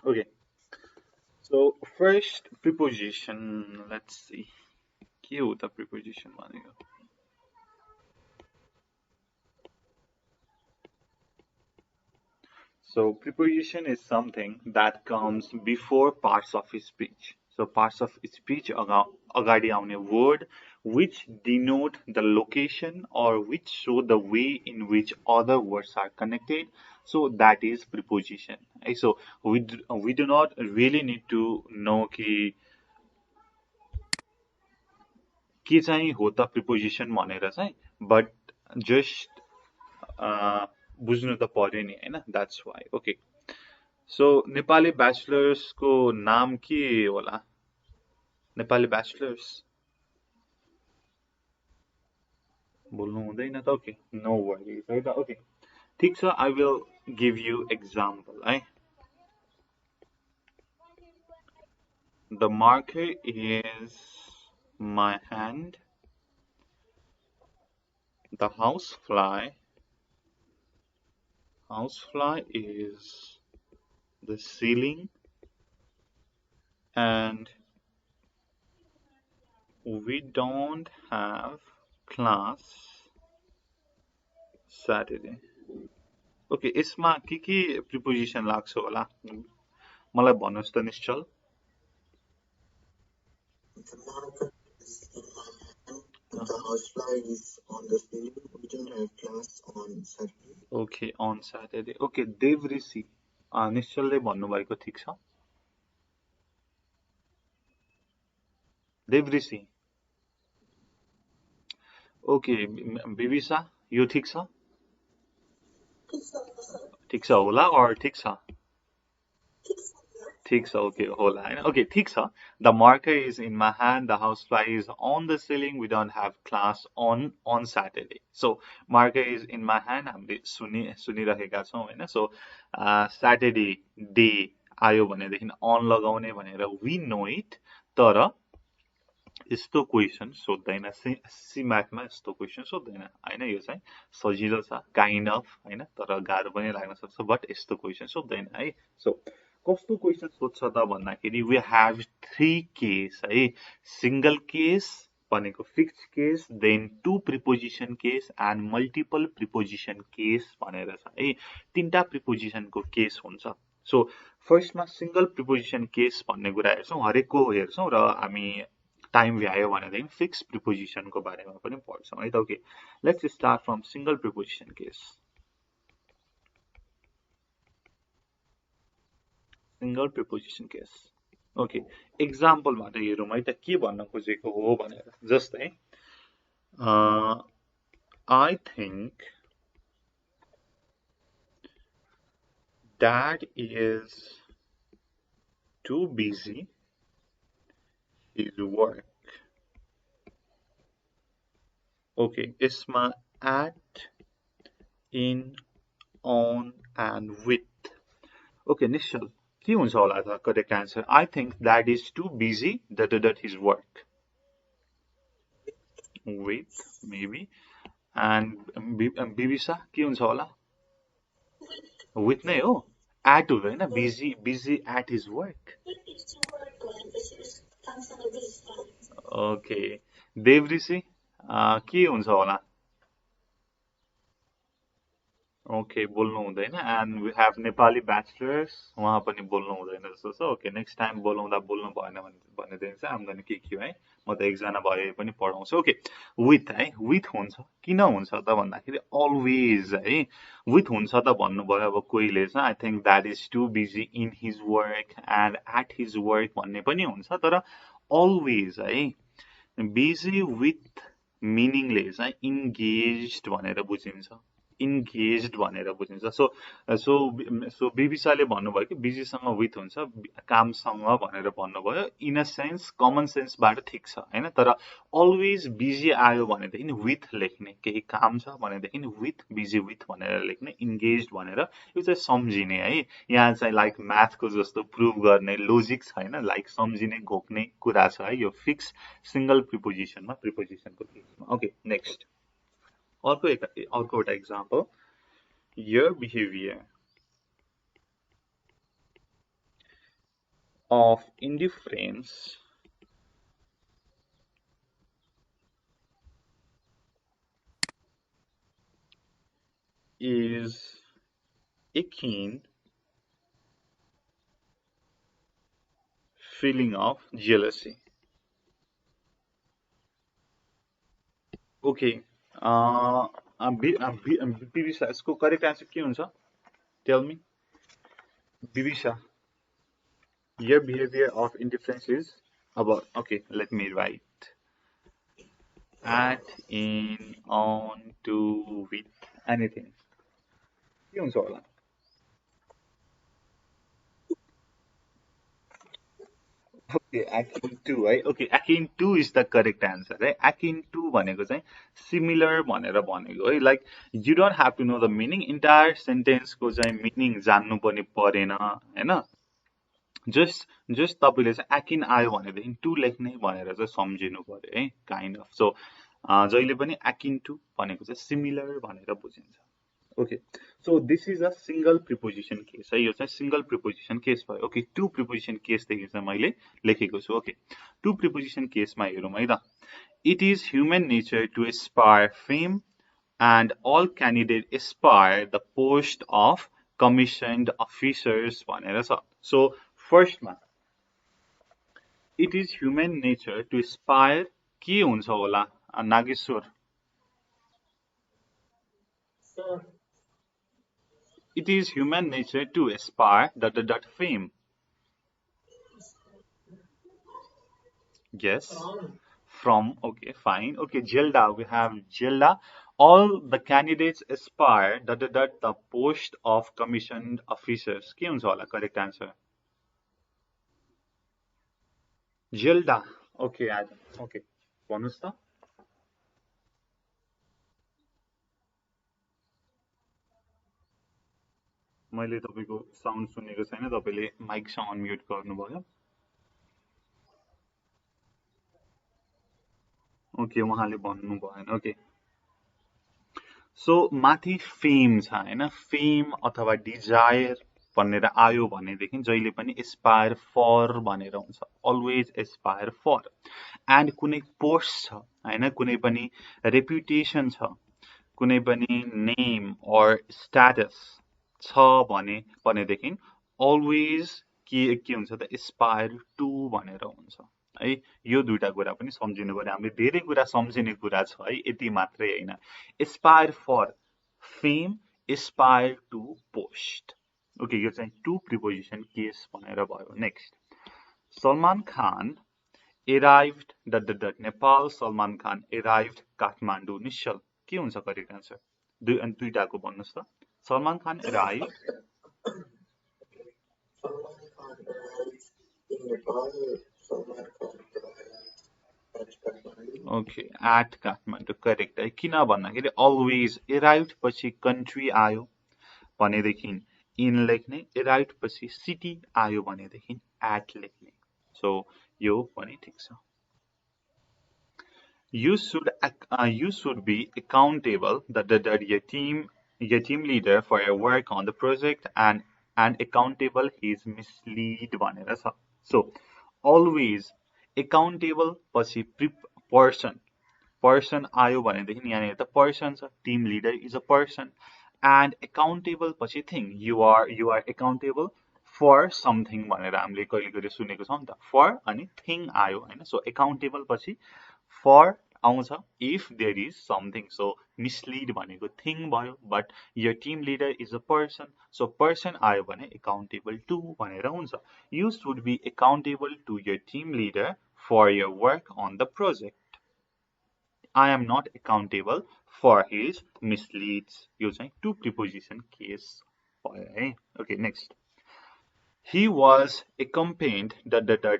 Okay, so first preposition, let's see. के हो त preposition भनेको? So preposition is something that comes before parts of speech. So parts of speech अगाडि आउने word which denote the location or which show the way in which other words are connected. So that is preposition. So we do not really need to know कि के चाहिँ हो त preposition भनेर चाहिँ, but just बुझ्नु त पर्यो नि हैन, that's why. Okay. So Nepali bachelors को नाम के होला? नेपाली ब्याचलर्स बोल्नु हुँदैन त? ओके, नो वरीज है त. ओके, ठीक छ, I will give you example है. The marker is my hand. The housefly is the ceiling, and we don't have class Saturday. Okay, यसमा के preposition लाग्छ होला? मलाई भन्नुस् त निश्चल. The housefly is on the ceiling. We don't have class on Saturday. Okay, on Saturday. Okay, Devrishi निश्चलले भन्नुभएको ठिक छ? Devrishi. Okay, बिबिसा यो ठिक छ? ठिक छ होला or ठिक छ? ठिक छ, ओके होला हैन. ओके, ठिक छ. The marker is in my hand. The housefly is on the ceiling. We don't have class on Saturday. So marker is in my hand. हामीले सुनिरहेका छौं हैन. So Saturday डे आयो भनेदेखि on लगाउने भनेर we know it. तर यस्तो question सोध्दैन, सी म्याथमा यस्तो क्वेशन सोध्दैन हैन. यो चाहिँ सजिलो छ काइन्ड अफ हैन, तर गाह्रो पनि लाग्न सक्छ, बट यस्तो क्वेशन सोध्दैन है. सो कस्तो क्वेशन सोध्छ त भन्दाखेरि we have 3 केस है. सिंगल केस भनेको fixed case, then 2 preposition case and multiple preposition case भनेर छ है. तीनटा प्रिपोजिसनको केस हुन्छ. सो फर्स्टमा सिंगल प्रिपोजिसन केस भन्ने कुरा हेर्छौं, हरेकको हेर्छौं र हामी टाइम भ्यायो भनेदेखि फिक्स प्रिपोजिसनको बारेमा पनि पढ्छौं है त. Okay, let's start from single preposition case. Single preposition case. Okay, एक्जाम्पलबाट हेरौँ है त के भन्न खोजेको हो भनेर. जस्तै I think Dad is too busy his work. Okay, यसमा at, in, on and with. Okay, निश्चल के हुन्छ होला त correct answer? I think Dad is too busy his work. With maybe. And बिबिसा के हुन्छ होला? With नै हो, at हुँदैन. busy at his work. Okay, Devrishi के हुन्छ होला? ओके, बोल्नु हुँदैन. And we have Nepali bachelors, उहाँ पनि बोल्नु हुँदैन जस्तो छ. ओके, नेक्स्ट टाइम बोलाउँदा बोल्नु भएन भनेदेखि चाहिँ आम्दानी के है, म त एकजना भए पनि पढाउँछु. ओके, विथ है, विथ हुन्छ. किन हुन्छ त भन्दाखेरि अलवेज है विथ हुन्छ त भन्नुभयो. अब कोहीले चाहिँ I think that is too busy in his work and at his work भन्ने पनि हुन्छ, तर अलवेज है बिजी विथ मिनिङले चाहिँ इन्गेज्ड भनेर बुझिन्छ. इन्गेज्ड भनेर बुझिन्छ. सो बिबिसाले भन्नुभयो कि बिजीसँग विथ हुन्छ, कामसँग भनेर भन्नुभयो. इन अ सेन्स कमन सेन्सबाट ठिक छ हैन, तर अलवेज बिजी आयो भनेदेखि विथ लेख्ने. केही काम छ भनेदेखि विथ बिजी विथ भनेर लेख्ने, इन्गेज्ड भनेर. यो चाहिँ सम्झिने है. यहाँ चाहिँ लाइक म्याथको जस्तो प्रुभ गर्ने लोजिक छैन, लाइक सम्झिने घोक्ने कुरा छ है. यो फिक्स सिंगल प्रिपोजिसनमा, प्रिपोजिसनको केसमा. ओके, नेक्स्ट अर्को एउटा example. Your behavior of indifference is a keen feeling of jealousy. Okay. बिबिसा यसको करेक्ट आन्सर के हुन्छ? Tell me. Bibisha, your behavior of indifference is about. Okay, let me write. At, in, on, to, with, anything. के हुन्छ होला? Okay, akin to है. Okay, akin to is the correct answer है. Akin to भनेको चाहिँ similar भनेर भनेको है. Like you don't have to know the meaning. Entire sentence को चाहिँ meaning जान्नु पनि परेन हैन. जस्ट तपाईले चाहिँ akin आयो भनेदेखि to लेख्ने भनेर चाहिँ सम्झिनु पर्यो है. Kind of. So जहिले पनि akin to भनेको चाहिँ similar भनेर बुझिन्छ. Okay, so this is a single preposition case है. यो चाहिँ single preposition case भयो. Okay, two preposition case देखि चाहिँ मैले लेखेको छु. Okay, two preposition case मा हेरौँ है त. It is human nature to aspire fame and all candidates aspire the post of commissioned officers भनेर छ. So first मा it is human nature to aspire के हुन्छ होला Nageshwar? It is human nature to aspire ... fame. Yes. From. Okay, fine. Okay, Gilda. We have Gilda. All the candidates aspire ... the post of commissioned officers. के हुन्छ होला correct answer? Gilda. Okay, Adam. Okay. भन्नुस् त. मैले तपाईको sound सुनेको छैन. तपाईले mic चाहिँ अनम्युट गर्नुभयो. ओके, उहाँले भन्नु भएन. ओके, सो माथि फेम छ हैन. फेम अथवा डिजायर भनेर आयो भनेदेखि जहिले पनि एस्पायर फर भनेर हुन्छ. Always aspire for. एन्ड कुनै पोस्ट छ हैन, कुनै पनि रेपुटेसन छ, कुनै पनि नेम अर स्ट्याटस छ भनेदेखि अलवेज के हुन्छ त एस्पायर टु भनेर हुन्छ है. यो दुईटा कुरा पनि सम्झिनु पर्यो. हामीले धेरै कुरा सम्झिने कुरा छ है, यति मात्रै हैन. Aspire for fame, aspire to post. Okay, यो चाहिँ टु प्रिपोजिसन केस भनेर भयो. Next, Salman Khan arrived ... Nepal. Salman Khan arrived Kathmandu. Nishchal के हुन्छ करेक्ट आन्सर? दुईटाको भन्नुस् त. Salman Khan arrived. Salman Khan arrives in Nepal. Salman Khan arrives at Kathmandu. Okay, at Kathmandu correct है. किन भन्दाखेरि always arrived पछि country आयो भनेदेखि in लेख्ने, arrived पछि city आयो भनेदेखि at लेख्ने. So यो पनि ठिक छ. You should be accountable ... your team leader for your work on the project and accountable he is mislead भनेर छ. So always accountable पछि person आयो भनेदेखि यहाँनिर त person छ. team leader is a person and accountable पछि thing. You are accountable for something भनेर हामीले कहिले कहिले सुनेको छौं नि त. for अनि thing आयो हैन. So accountable पछि for आउँछ if there is something. So mislead भनेको thing भयो, but your team leader is a person. So person आयो भने accountable to भनेर हुन्छ. You should be accountable to your team leader for your work on the project. I am not accountable for his misleads. यो चाहिँ two preposition case भयो है. Okay, next. He was accompanied ...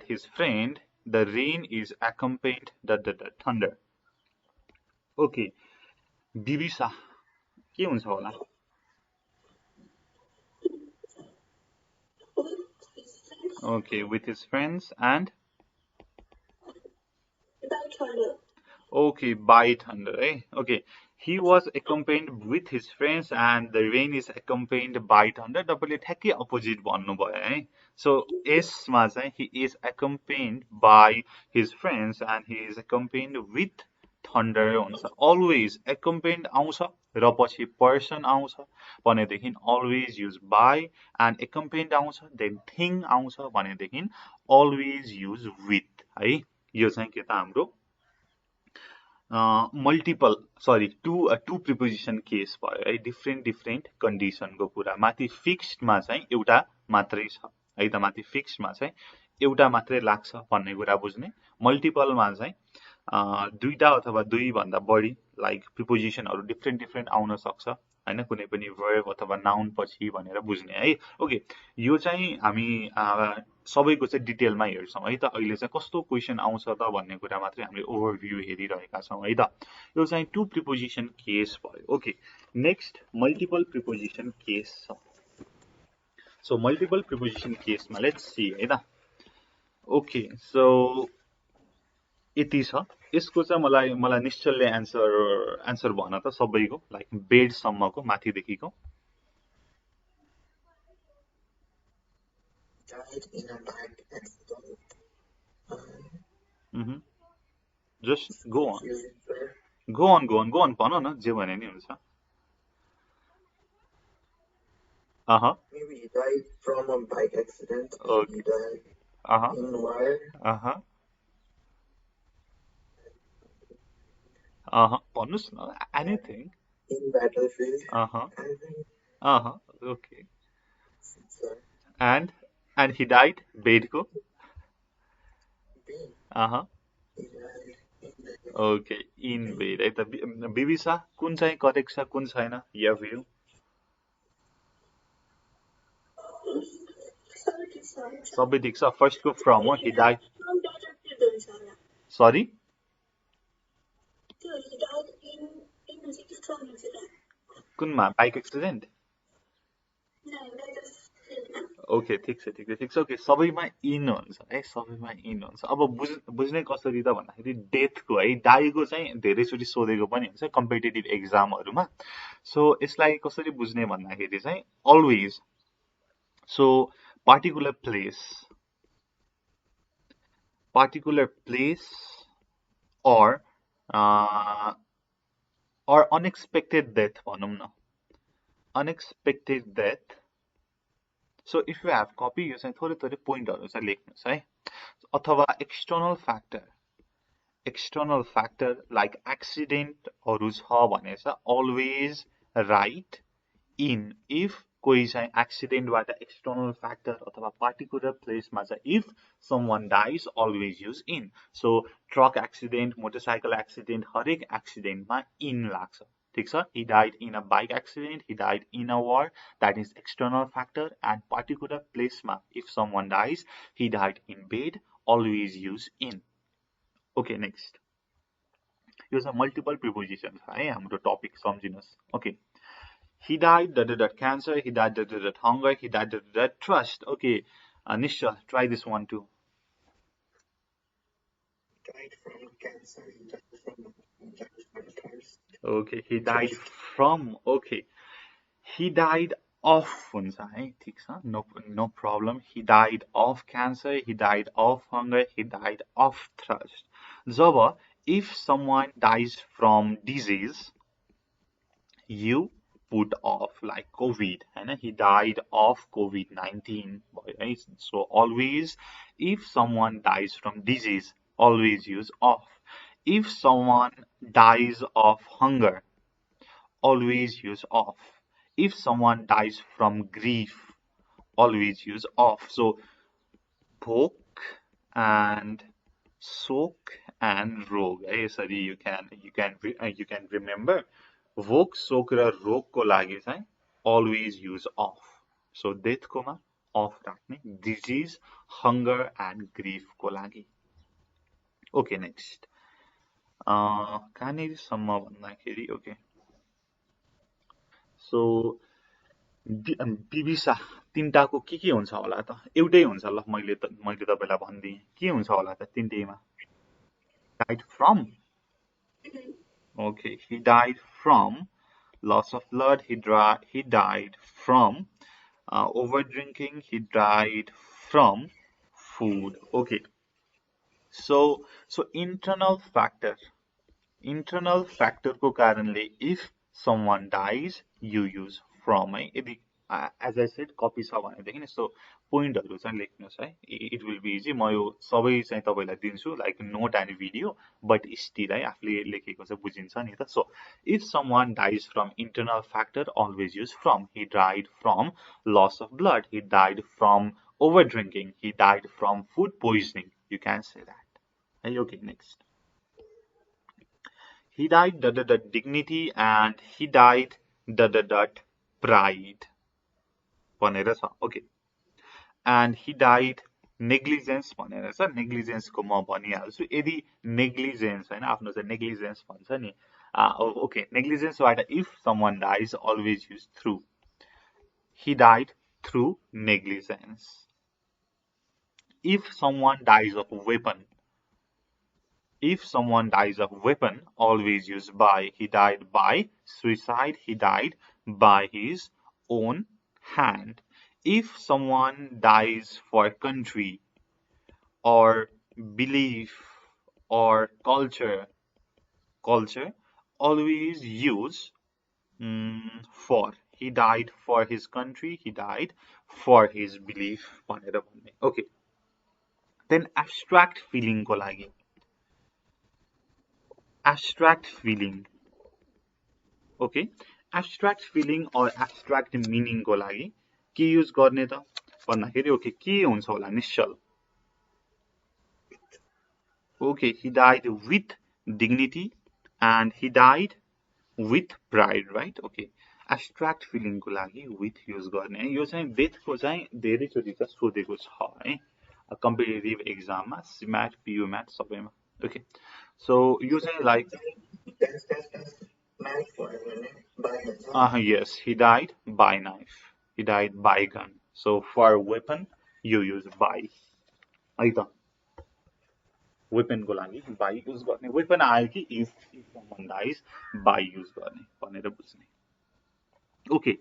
his friend. The rain is accompanied ... thunder. Okay, बिबिसा के हुन्छ होला? Okay, with his friends and Okay, by thunder, eh? Okay. He was accompanied with his friends and the rain is accompanied by thunder. तपाईले ठ्याक्कै opposite भन्नुभयो है. So यसमा चाहिँ he is accompanied by his friends and he is accompanied with thunder हुन्छ. Always accompanied आउँछ र पछि person आउँछ भनेदेखि always use by, and accompanied आउँछ then thing आउँछ भनेदेखि always use with है. यो चाहिँ के त हाम्रो टु प्रिपोजिसन केस भयो है. डिफ्रेन्ट कन्डिसनको कुरा. माथि फिक्स्डमा चाहिँ एउटा मात्रै छ है त. माथि फिक्स्डमा चाहिँ एउटा मात्रै लाग्छ भन्ने कुरा बुझ्ने. मल्टिपलमा चाहिँ दुईटा अथवा दुई भन्दा बढी लाइक प्रिपोजिसनहरु डिफ्रेन्ट आउन सक्छ हैन, कुनै पनि वर्ब अथवा नाउन पछि भनेर बुझ्ने है. ओके, यो चाहिँ हामी सबैको चाहिँ डिटेलमा हेर्छौं है त. अहिले चाहिँ कस्तो क्वेशन आउँछ त भन्ने कुरा मात्रै हामीले ओभरभ्यू हेरिरहेका छौं है त. यो चाहिँ टु प्रिपोजिसन केस भयो. Okay, next multiple preposition case छ. सो मल्टिपल प्रिपोजिसन केसमा लेट्स सी है त. ओके, सो यति छ. यसको चाहिँ मलाई निश्चलले आन्सर भन त सबैको, लाइक बेड सम्मको माथिदेखिको. जस्ट गो अन भन न, जे भने नि हुन्छ. Maybe he died from a bike accident. Okay. He died in war. भन्नुस् न, anything. In battlefield. Okay. And he died bed ko. Okay, in bed. है त. बिबिसा कुन चाहिँ करेक्ट छ कुन छैन या भ्यू? सबै ठिक छ. फर्स्ट को फ्रम हो. he died. Sorry? कुनमा? Bike accident? ओके, ठिक छ. ओके, सबैमा इन हुन्छ है, सबैमा इन हुन्छ. अब बुझ्ने कसरी त भन्दाखेरि डेथको है, डाईको चाहिँ धेरैचोटि सोधेको पनि हुन्छ कम्पिटिटिभ एक्जामहरुमा. सो यसलाई कसरी बुझ्ने भन्दाखेरि चाहिँ always, so particular place or unexpected death भनौं न. Unexpected death. So if you have copy, यो चाहिँ थोरै पोइन्टहरु चाहिँ लेख्नुस् है. अथवा external factor like accident हरु छ भने चाहिँ always write in. If कोही चाहिँ एक्सिडेन्ट बाट एक्सटर्नल फ्याक्टर अथवा पार्टिकुलर प्लेसमा चाहिँ if someone dies always use in. So truck accident, motorcycle accident, हरेक एक्सिडेन्टमा in लाग्छ. ठीक छ. He died in a bike accident, he died in a war, that is external factor. And particular placeमा if someone dies, he died in bed, always use in. Okay, next. यो चाहिँ multiple preposition छ है, हाम्रो topic सम्झिनुस्. Okay, he died cancer, he died hunger, he died trust. Okay, Nishal, try this one too. Died from cancer, he died from trust. Okay, he died from. Okay, he died of हुन्छ है. ठीक छ, no problem. He died of cancer, he died of hunger, he died of thirst. Job if someone dies from disease, you put off, like COVID, and he died of COVID-19. So always, if someone dies from disease, always use of. If someone dies of hunger, always use of. If someone dies from grief, always use of. So भोक and शोक and रोग. Sorry, you can remember. भोक, शोक र रोगको लागि चाहिँ always use of. So death coma of राख्ने. Disease, hunger and grief को लागि. Okay, next. कहाँनिर सम्म भन्दाखेरि okay. So बिबिसा तीनटाको के हुन्छ होला त? एउटै हुन्छ ल, मैले तपाईलाई भन्दिए. के हुन्छ होला त तीनटैमा? Died from. Okay, he died from loss of blood. He died from over drinking. He died from food. Okay, so internal factor को कारणले if someone dies you use from है यदि as I said कपी छ भनेदेखि यस्तो पोइन्टहरु चाहिँ लेख्नुस् है it will be easy म यो सबै चाहिँ तपाईलाई दिन्छु like note and video but still है आफूले लेखेको चाहिँ बुझिन्छ नि त so if someone dies from internal factor always use from he died from loss of blood he died from over drinking he died from food poisoning you can say that hey, okay next he died dignity and he died pride भनेर छ okay and he died negligence भनेर छ negligence को म भनिहाल्छु यदि negligence हैन आफ्नो चाहिँ negligence भन्छ नि okay negligence बाट if someone dies always use through he died through negligence if someone dies of weapon if someone dies of weapon, always use by. He died by suicide. He died by his own hand. If someone dies for country or belief or culture, always use for. He died for his country. He died for his belief. Okay. Then abstract feeling को लागि. Abstract feeling. Okay, abstract feeling or abstract meaning को लागि के use गर्ने त भन्दाखेरि okay के हुन्छ होला निश्चल okay he died with dignity and he died with pride right okay abstract feeling को लागि with युज गर्ने यो चाहिँ डेथ को चाहिँ धेरै चोटी चाहिँ सोधेको छ है कम्पिटिटिभ एक्जाममा सिम्याट पियुम्याट सबैमा ओके सो यो चाहिँ like yes, he died by knife. He died by gun. So for weapon, you use by. है त weapon को लागि by use गर्ने weapon आयो कि if someone dies by use गर्ने भनेर बुझ्ने okay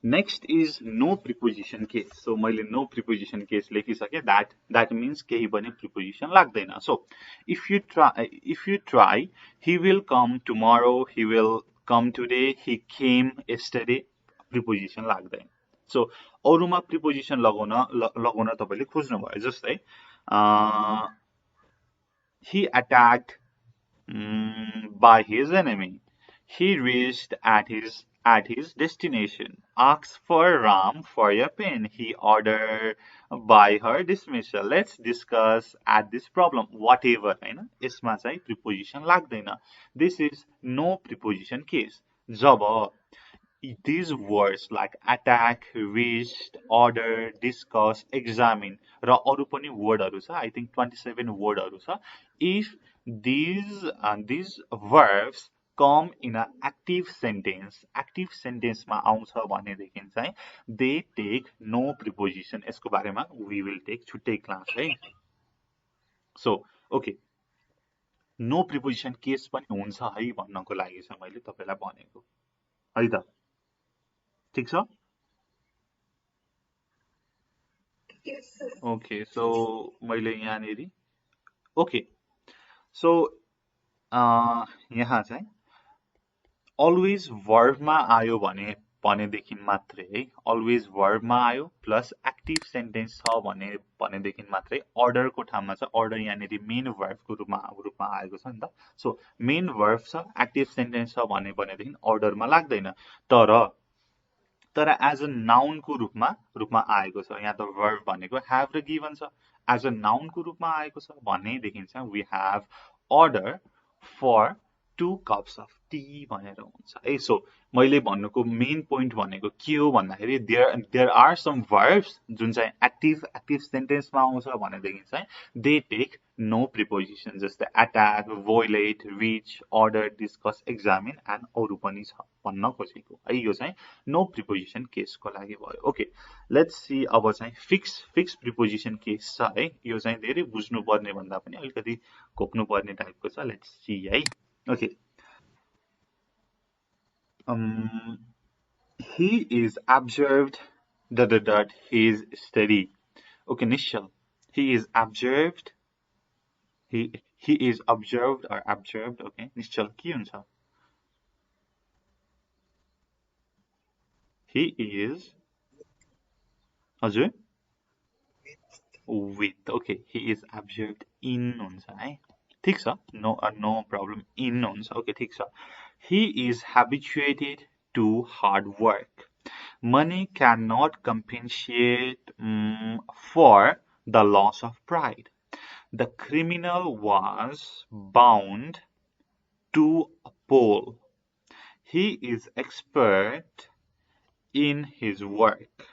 next is no preposition case so मैले no preposition case लेखिसके that means केही पनि preposition लाग्दैन so if you try he will come tomorrow he will come today he came yesterday preposition लाग्दैन so अरुमा preposition लगाउन तपाईले खोज्नु भयो जस्तै he attacked by his enemy he reached at his destination asked for Ram for a pen he ordered by her dismissal let's discuss at this problem whatever हैन यसमा चाहिँ preposition लाग्दैन this is no preposition case job these words like attack, reached, order, discuss, examine र अरु पनि wordहरु छ I think 27 wordहरु छ if these verbs come in an active sentence मा आउँछ भनेदेखि चाहिँ they take no preposition यसको बारेमा we will take छुट्टै क्लास है so okay no preposition case पनि हुन्छ है भन्नको लागि चाहिँ मैले तपाईलाई भनेको है त ठीक छ okay so मैले यहाँनेरि okay so यहाँ चाहिँ always verb मा आयो भनेदेखि मात्रै है always verb मा आयो प्लस एक्टिभ सेन्टेन्स छ भनेदेखि मात्रै order को ठाउँमा चाहिँ order यहाँनेरि मेन verb को रूपमा आएको छ नि त सो मेन verb छ एक्टिभ सेन्टेन्स छ भनेदेखि order मा लाग्दैन तर एज अ नाउन को रूपमा आएको छ यहाँ त verb भनेको have र given छ एज अ नाउन को रूपमा आएको छ भनेदेखि चाहिँ we have order for 2 cups of tea भनेर हुन्छ है सो मैले भन्नुको मेन पोइन्ट भनेको के हो भन्दाखेरि देयर आर सम verbs जुन चाहिँ एक्टिभ सेन्टेन्समा आउँछ भनेदेखि चाहिँ दे टेक नो प्रिपोजिसन जस्तै attack violate reach order discuss examine and अरु पनि छ भन्न खोजेको है यो चाहिँ नो प्रिपोजिसन केसको लागि भयो ओके लेट्स सी अब चाहिँ फिक्स प्रिपोजिसन केस छ है यो चाहिँ धेरै बुझ्नु पर्ने भन्दा पनि अलिकति घोक्नु पर्ने टाइपको छ लेट्स सी है okay he is observed his study. Okay, Nishal. He is observed. He is observed or observed. Okay, Nishal के हुन्छ? He is हजुर with. Okay, he is observed in हुन्छ है. ठिक छ. No problem. In हुन्छ. Okay, ठिक छ. He is habituated to hard work. Money cannot compensate for the loss of pride. The criminal was bound to a pole. He is expert in his work.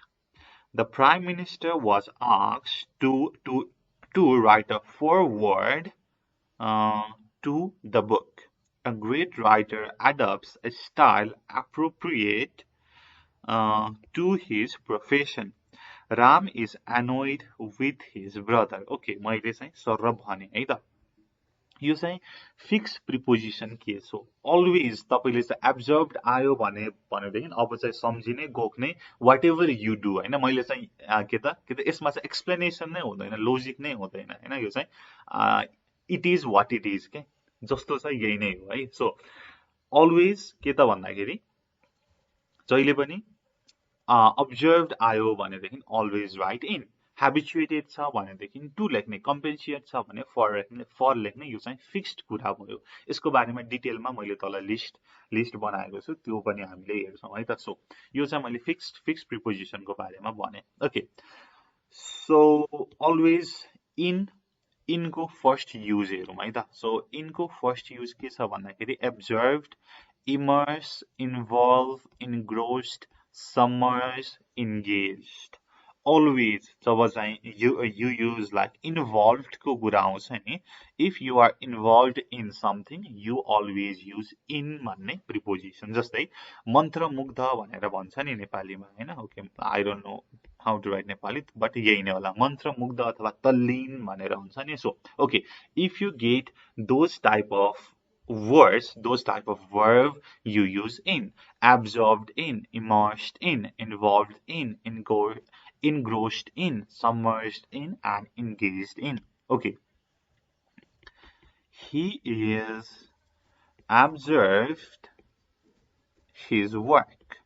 The Prime Minister was asked to write a foreword to the book. A great writer adopts a style appropriate to his profession. Ram is annoyed with his brother. Okay, मैले चाहिँ सरर भने है त. यो चाहिँ fix preposition case हो. Always तपाईले चाहिँ एब्जर्भड आयो भनेदेखि अब चाहिँ सम्झिने गोख्ने वाट एभर यु डु होइन. मैले चाहिँ के त यसमा चाहिँ एक्सप्लेनेसन नै हुँदैन, लोजिक नै हुँदैन होइन. यो चाहिँ it is what it is के जस्तो छ यही नै हो है. सो अलवेज के त भन्दाखेरि जहिले पनि अब्जर्भड आयो भनेदेखि अलवेज राइट इन. हेबिचुएटेड छ भनेदेखि टु लेख्ने, कम्पेन्सिएट छ भने फर लेख्ने. यो चाहिँ फिक्स्ड कुरा भयो. यसको बारेमा डिटेलमा मैले तल लिस्ट बनाएको छु, त्यो पनि हामीले हेर्छौँ है त. सो यो चाहिँ मैले फिक्स प्रिपोजिसनको बारेमा भने. ओके, सो अलवेज इनको फर्स्ट युज हेरौँ है त. सो इनको फर्स्ट युज के छ भन्दाखेरि absorbed, immersed, involved, engrossed, submerged, engaged. Always जब चाहिँ you use like involved को कुरा आउँछ नि. If you are involved in something, you always use in भन्ने preposition. जस्तै मन्त्रमुग्ध भनेर भन्छ नि नेपालीमा हैन. Okay, I don't know how to write Nepali, but यही नै होला. मन्त्रमुग्ध अथवा तल्लीन भनेर हुन्छ नि. So okay, if you get those type of words, those type of verb, you use in. Absorbed in, immersed in, involved in, engrossed in, submerged in, and engaged in. Okay. He is observed his work.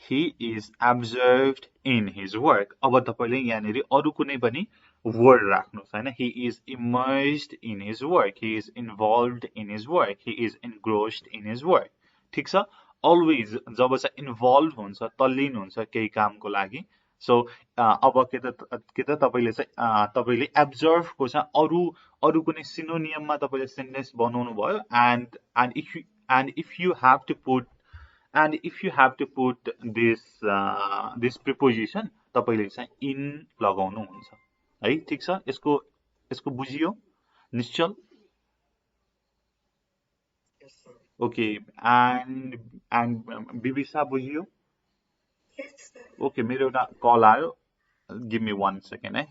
He is observed in his work. अब तपाईले यहाँनेरि अरु कुनै पनि word राख्नुस् हैन. He is immersed in his work. He is involved in his work. He is engrossed in his work. ठीक छ. Always जब चाहिँ इन्भल्भ हुन्छ, तल्लीन हुन्छ केही कामको लागि. सो अब के त तपाईले एब्जर्भ को चाहिँ अरु कुनै सिनोनियममा तपाईले सेन्टेन्स बनाउनु भयो. and if you have to put this preposition, तपाईले चाहिँ in लगाउनु हुन्छ है. ठीक छ. यसको बुझियो निश्चल? Okay, and Bibisa बुझियो? Okay, मेरो एउटा कल आयो. Give me 1 second है.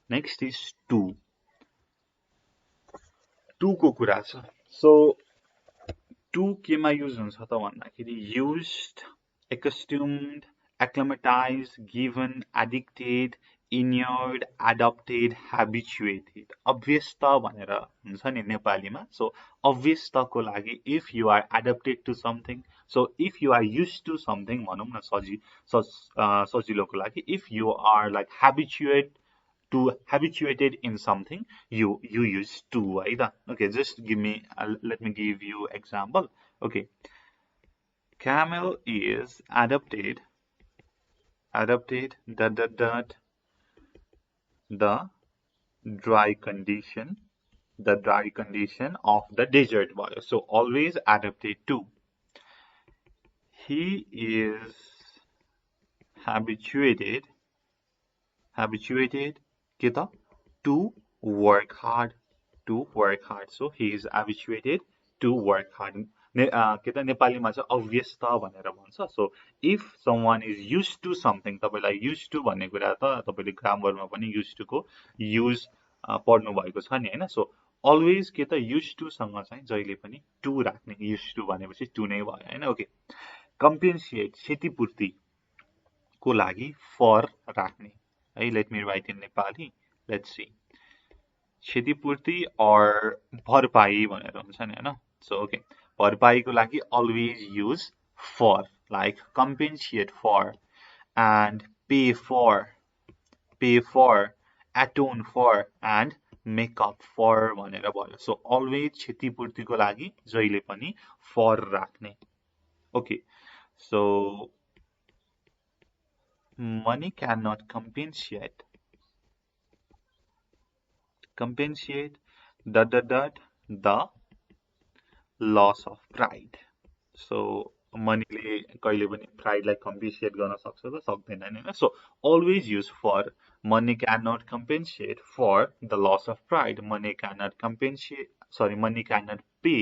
Next is to. To को कुरा छ. So to केमा युज हुन्छ त भन्दाखेरि used, accustomed, acclimatized, given, addicted, inured, adopted, habituated. अभ्यस्त भनेर हुन्छ नि नेपालीमा. So अभ्यस्त को लागि if you are adapted to something, so if you are used to something भनौं न सजिलोको लागि, if you are like habituated in something, you use to है त. Okay, just let me give you example. Okay, camel is adapted the dry condition of the desert भयो. So always adapted to. He is habituated के त to work hard. So he is habituated to work hard. के त नेपालीमा चाहिँ अभ्यस्त भनेर भन्छ. So if someone is used to something, तपाईलाई used to भन्ने कुरा त तपाईले ग्रामरमा पनि used to को use पढ्नु भएको छ नि हैन। सो अलवेज के त युज टु सँग चाहिँ जहिले पनि टु राख्ने, युज टु भनेपछि टु नै भयो हैन। ओके, कम्पेन्सेट क्षतिपूर्ति को लागि फर राख्ने है। Let me right in Nepali, let's see, क्षतिपूर्ति और भरपाई भनेर हुन्छ नि हैन। सो ओके, भरपाईको लागि always use for, like compensate for and pay for, atone for and make up for भनेर भयो। सो अलवेज क्षतिपूर्तिको लागि जहिले पनि for राख्ने। Okay, so money cannot compensate the loss of pride। So मनीले कहिले पनि प्राइडलाई कम्पेन्सेट गर्न सक्छ त सक्दैन नि हैन। So always use for, money can not compensate for the loss of pride, money can not pay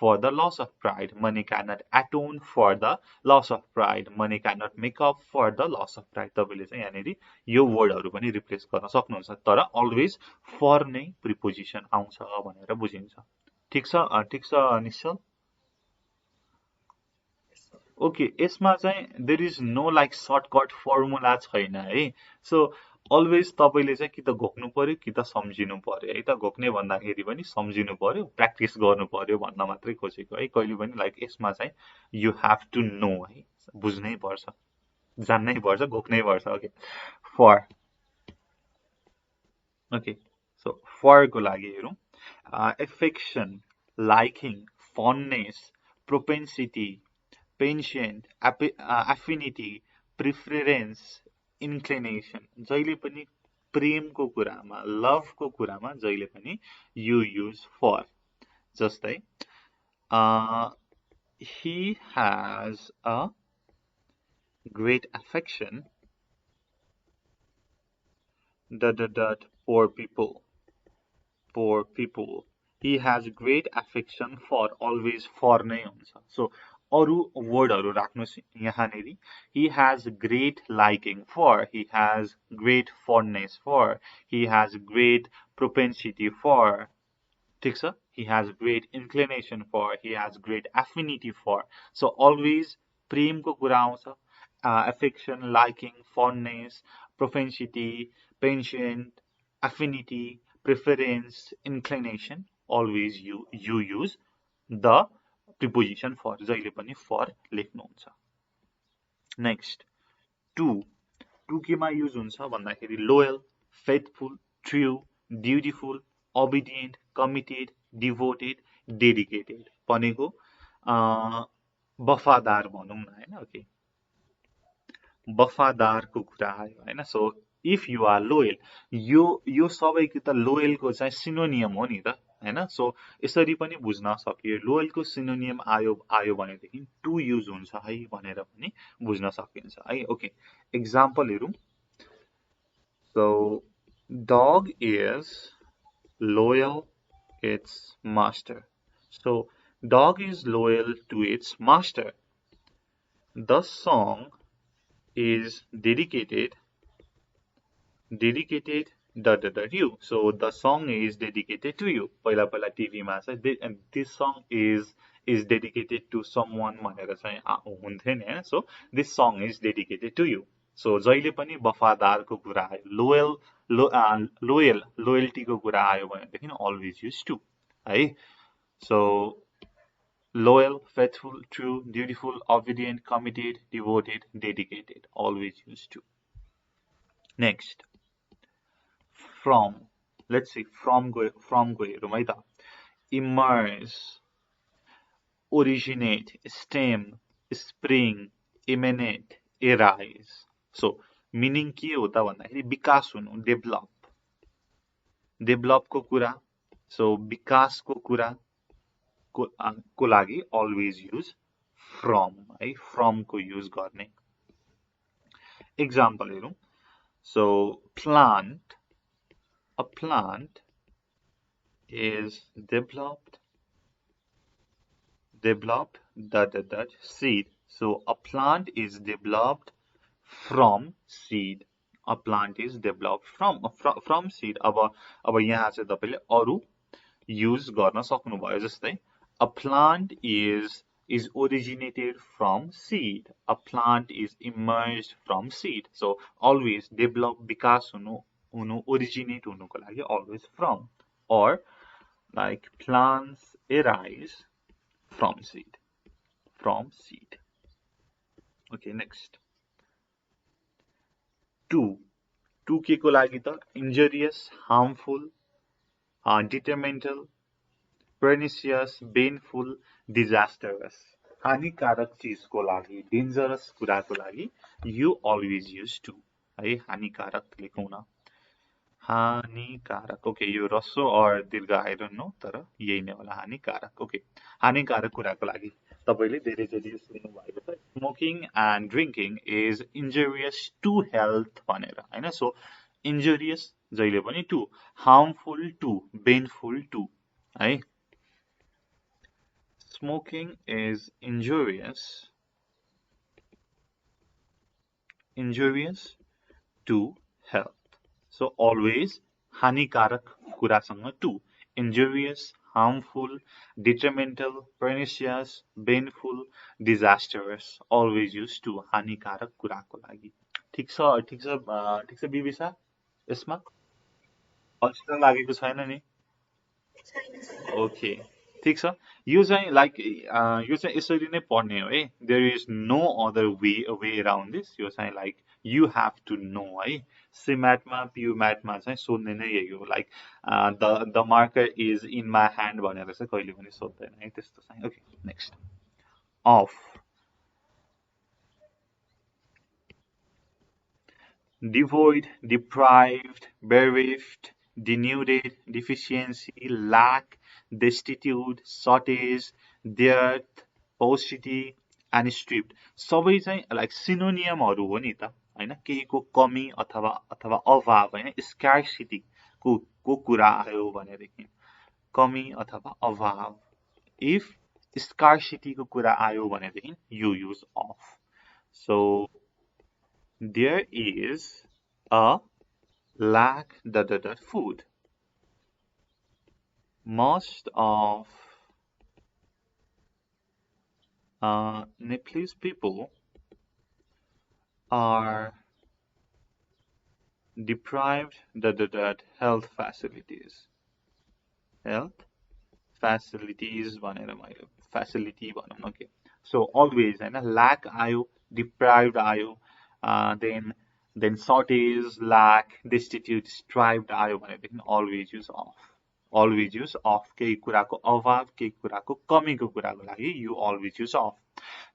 for the loss of pride, money can not atone for the loss of pride, money can not make up for the loss of pride. तपाईँले चाहिँ यहाँनिर यो वर्डहरू पनि replace गर्न सक्नुहुन्छ, तर always for नै प्रिपोजिसन आउँछ भनेर बुझिन्छ। ठिक छ निश्चल? ओके, यसमा चाहिँ there is no like shortcut formula छैन है। सो अलवेज तपाईँले चाहिँ कि त घोक्नु पर्यो कि त सम्झिनु पर्यो है। त घोक्ने भन्दाखेरि पनि सम्झिनु पर्यो, प्र्याक्टिस गर्नु पर्यो भन्न मात्रै खोजेको है। कहिले पनि लाइक यसमा चाहिँ यु हेभ टु नो है, बुझ्नै पर्छ, जान्नै पर्छ, घोक्नै पर्छ। Okay, for. ओके, सो फरको लागि हेरौँ, affection, liking, fondness, propensity, penchant, affinity, preference, inclination, जहिले पनि प्रेमको कुरामा, लभको कुरामा जहिले पनि यु युज फर। जस्तै he has a great affection poor people, he has great affection for, always for नै हुन्छ। सो अरु वर्डहरु राख्नुस् यहाँनेरि, he has great liking for, he has great fondness for, he has great propensity for, ठीक छ, he has great inclination for, he has great affinity for। so always Premco कुरा आउँछ, affection, liking, fondness, propensity, penchant, affinity, preference, inclination, always you use the preposition for, जहिले पनि for लेख्नुहुन्छ। Next, to केमा use हुन्छ भन्दाखेरि loyal, faithful, true, dutiful, obedient, committed, devoted, dedicated भनेको वफादार भनौँ न हैन। ओके, वफादारको कुरा आयो हैन। So if you are loyal, यो सबै कि त लोयलको चाहिँ सिनोनियम हो नि त हैन। सो यसरी पनि बुझ्न सकियो, लोयलको सिनोनियम आयो भनेदेखि टु युज हुन्छ है भनेर पनि बुझ्न सकिन्छ है। ओके, एक्जाम्पल हेरौँ। So dog is loyal its master. So dog is loyal to its master. The song is dedicated you. So the song is dedicated to you. पहिला TV मा चाहिँ this song is dedicated to someone भनेर चाहिँ हुन्थ्यो नि हैन। So this song is dedicated to you. So जहिले पनि वफादारको कुरा आयो, लोयल्टीको कुरा आयो भनेदेखि always use to है। So loyal, faithful, true, dutiful, obedient, committed, devoted, dedicated, always use to. Next, from. Let's see, from go हेरौँ है त। Emerge, originate, stem, spring, emanate, arise. So meaning के हो त भन्दाखेरि विकास हुनु, डेभलप को कुरा। So विकास को कुरा को लागि always use from है, from को use गर्ने। एक्जाम्पल हेरौँ। So plant, a plant is developed seed. So a plant is developed from seed, A plant is developed from seed. अब यहाँ चाहिँ तपाईले अरु use गर्न सक्नुभयो जस्तै a plant is originated from seed. A plant is emerged from seed. So always develop विकास हुनु originate हुनुको लागि always from, or like plants arise from seed. Okay, next. 2 के को लागि त injurious, harmful, detrimental, pernicious, baneful, disastrous. हानिकारक चीजको लागि, डेन्जरस कुराको लागि you always use to. है हानिकारक लेखौं न. हानिकारक. ओके, यो रस्व और दीर्घ I don't know, तर यही नै होला हानिकारक. ओके, हानिकारक कुराको लागि तपाईले धेरैचोटि सुन्नु भएको छ smoking and drinking is injurious to health भनेर हैन. सो इन्जुरियस जहिले पनि to, harmful to, baneful to है. Smoking is injurious to health. So always हानिकारक कुरासँग टु, injurious, harmful, detrimental, pernicious, baneful, disastrous. Always use to हानिकारक कुराको लागि. ठीक छ बिबिसा यसमा अल्छी लागेको छैन नि. ओके, ठीक छ. यो चाहिँ लाइक यो चाहिँ यसरी नै पढ्ने हो है. There is no other way around this. यो चाहिँ like you have to know है. सिम्याटमा प्युम्याटमा चाहिँ सोध्ने नै यही हो. Like the marker is in my hand भनेर चाहिँ कहिले पनि सोध्दैन है त्यस्तो चाहिँ. Okay, next. Of. Devoid, deprived, bereft, denuded, deficiency, lack, destitute, shortage, dearth, paucity, and stripped. सबै चाहिँ लाइक सिनोनियमहरु हो नि त हैन. केहीको कमी अथवा अभाव हैन. स्कार्सिटी को कुरा आयो भनेदेखि कमी अथवा अभाव. इफ स्कार्सिटी को कुरा आयो भनेदेखि you use of. So there is a lack food. Most of Nepalese people are deprived health facilities. भनेर मैले facility भनौं. Okay, so always हैन lack आयो, deprived आयो, then shortage, lack, destitute, deprived आयो भनेदेखि always use of. Always use of. केही कुराको अभाव, केही कुराको कमीको कुराको लागि you always use of.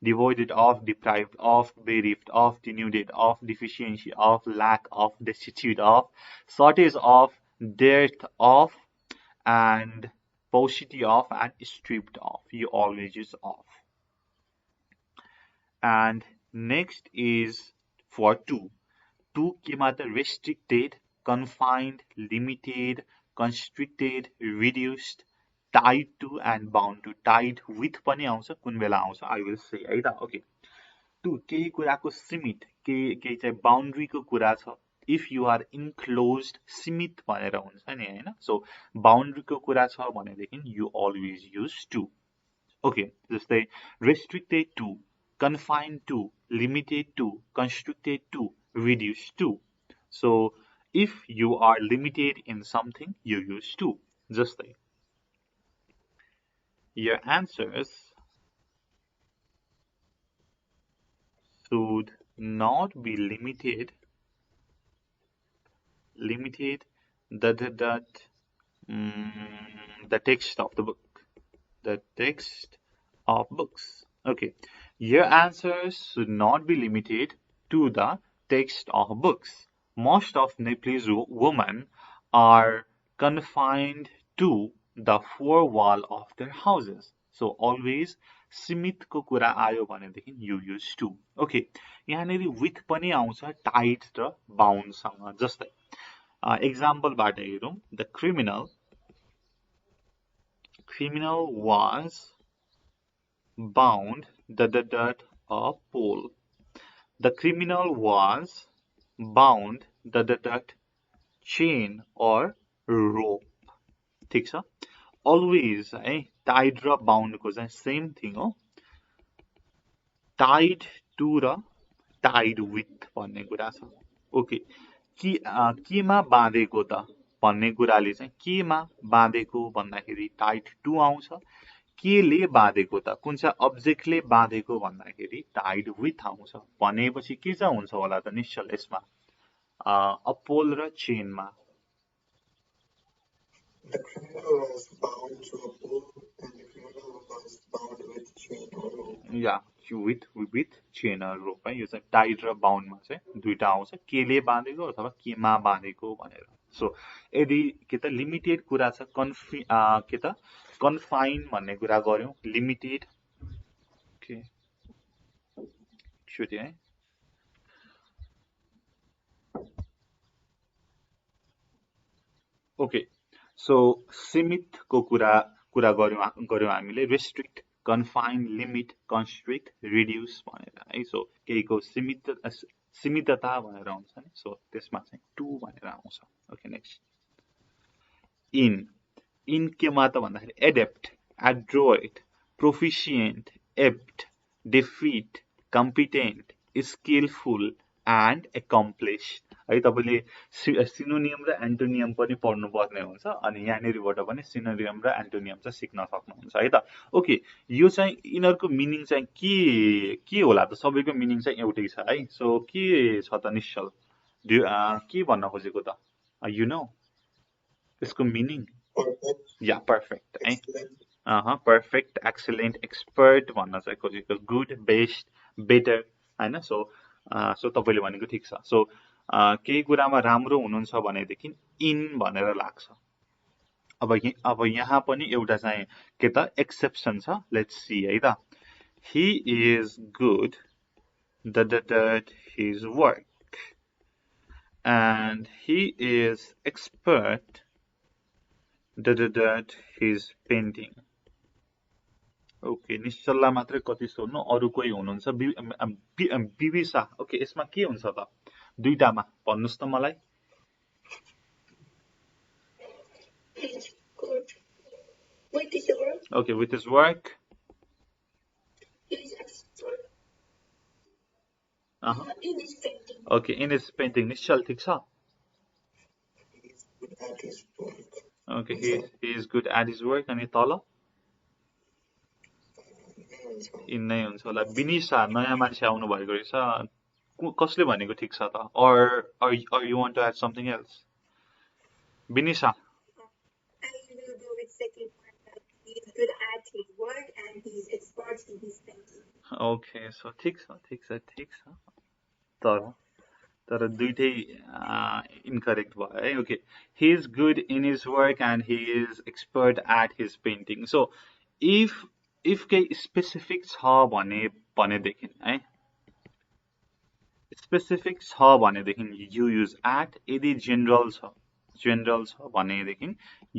Devoid of, deprived of, bereft of, denuded of, deficiency of, lack of, destitute of, shortage of, dearth of, and paucity of, and stripped of. You always use of. And next is for 2. 2 केमा त restricted, confined, limited, constricted, reduced, tied to, and bound to. Tied with पनि आउँछ, कुन बेला आउँछ I will say है त. Okay, 2 केही कुराको सीमित, केही चाहिँ बाउन्ड्री को कुरा छ. if you are enclosed, सीमित भनेर हुन्छ नि हैन. सो बाउन्ड्री को कुरा छ भनेदेखि you always use to. Okay, जस्तै restricted to, confined to, limited to, constricted to, reduced to. So if you are limited in something, you use to. जस्तै your answers should not be limited the text of the book. The text of books. Okay, your answers should not be limited to the text of books. Most of Nepalese women are confined to the four wall of their houses. So always सीमित को कुरा आयो भनेदेखि you use to. Okay, यहाँनेरि with पनि आउँछ tied र bound सँग. जस्तै example बाट हेरौं. The criminal was bound a pole. The criminal was bound chain or rope. ठिक छ always है tied र bound को चाहिँ same thing हो tied to र tied with भन्ने कुरा छ ओके केमा बाँधेको त भन्ने कुराले चाहिँ केमा बाँधेको भन्दाखेरि tied to आउँछ केले बाँधेको त कुन चाहिँ अब्जेक्टले बाँधेको भन्दाखेरि tied with आउँछ भनेपछि के चाहिँ हुन्छ होला त निश्चल यसमा a pole र चेनमा The criminal was bound to a pole and the criminal was bound with chain or rope. Yeah with chain or rope है यो चाहिँ टाइड र बाउन्डमा चाहिँ दुईटा आउँछ केले बाँधेको अथवा केमा बाँधेको भनेर सो यदि के त लिमिटेड कुरा छ के त कन्फाइन भन्ने कुरा गर्यौं लिमिटेड के छुट्यो है ओके सो सीमित को कुरा गर्यौं हामीले restrict confine limit constrict reduce भनेर है सो केहीको सीमितता भनेर हुन्छ नि सो त्यसमा चाहिँ टु भनेर आउँछ ओके नेक्स्ट इन केमा त भन्दाखेरि adept adroit proficient apt deft competent skillful and accomplished है तपाईले सिनोनियम र एन्टोनियम पनि पढ्नु पर्ने हुन्छ अनि यहाँनिरबाट पनि सिनोनियम र एन्टोनियम चाहिँ सिक्न सक्नुहुन्छ है त ओके यो चाहिँ यिनीहरुको मिनिङ चाहिँ के होला त सबैको मिनिङ चाहिँ एउटै छ है सो के छ त निश्चल के भन्न खोजेको त यु नो यसको मिनिङ या पर्फेक्ट है पर्फेक्ट एक्सलेन्ट एक्सपर्ट भन्न चाहिँ खोजेको गुड बेस्ट बेटर हैन सो तपाईले भनेको ठीक छ सो केही कुरामा राम्रो हुनुहुन्छ भनेदेखि इन भनेर लाग्छ अब यहाँ पनि एउटा चाहिँ के त एक्सेप्सन छ लेट्स सी है त he is good at his work and he is expert at his painting okay निश्चललाई मात्रै कति सोध्नु अरु कोही हुनुहुन्छ बिबिसा ओके यसमा के हुन्छ त दुईटामा भन्नुस् त मलाई okay with his work okay in his painting निश्चल ठीक छ okay he is good at his work अनि तल इन नै हुन्छ होला बिनिशा नयाँ मान्छे आउनु भएको रहेछ कसले भनेको ठीक छ त or you want to add something else बिनिशा I will go with second one. He is good at his work and he is expert in his painting. Okay, so ठीक छ तर दुईटै इनकरेक्ट भयो है okay he is good in his work and he is expert at his painting so if केही specific छ भनेदेखि है स्पेसिफिक छ भनेदेखि यु युज एट यदि जेनरल छ भनेदेखि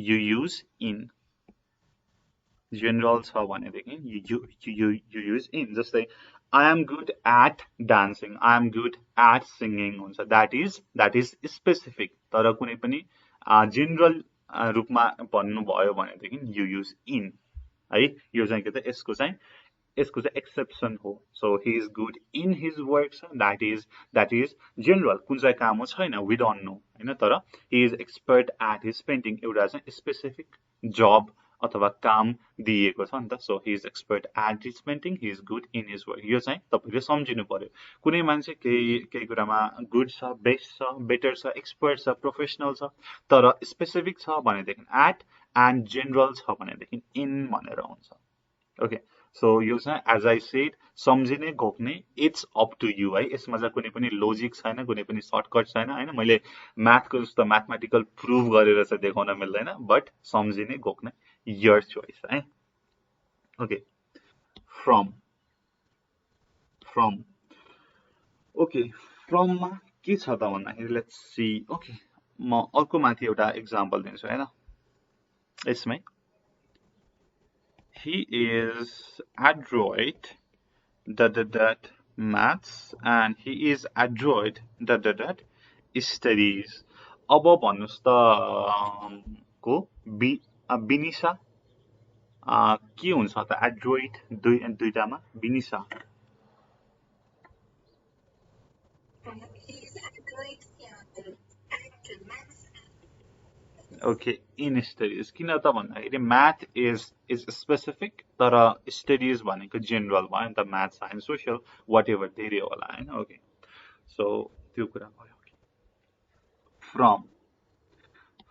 यु युज इन जेनरल छ भनेदेखि यु युज इन जस्तै I am good at dancing I am good at singing हुन्छ that is specific तर कुनै पनि जेनरल रूपमा भन्नु भयो भनेदेखि यु युज इन है यो चाहिँ के त यसको चाहिँ एक्सेप्सन हो so he is good in his work that is general कुन चाहिँ काम हो छैन we don't know हैन तर he is expert at his painting एउटा चाहिँ स्पेसिफिक जब अथवा काम दिएको छ नि त so he is expert at his painting he is good in his work यो चाहिँ तपाईले सम्झिनु पर्यो कुनै मान्छे केही कुरामा गुड छ बेस्ट छ बेटर छ एक्सपर्ट छ प्रोफेसनल छ तर स्पेसिफिक छ भनेदेखि एट एन्ड जेनरल छ भनेदेखि इन भनेर हुन्छ ओके सो यो चाहिँ एज आई सेड सम्झिने घोक्ने इट्स अप टु यु है यसमा चाहिँ कुनै पनि लोजिक छैन कुनै पनि सर्टकट छैन हैन मैले म्याथको जस्तो म्याथमेटिकल प्रुभ गरेर चाहिँ देखाउन मिल्दैन बट सम्झिने घोक्ने your choice है ओके from ओके from मा के छ त भन्दाखेरि लेट्स सी ओके म अर्को माथि एउटा एक्जाम्पल दिन्छु हैन यसमै he is adroit maths and he is adroit studies. अब भन्नुस् त को बिनिसा के हुन्छ त एड्रोइड दुईटामा बिनिसा He's adroit at maths. Okay in studies किन त भन्दाखेरि म्याथ इज स्पेसिफिक तर स्टडिज भनेको जेनरल भयो नि त math science social whatever धेरै होला होइन ओके सो त्यो कुरा भयो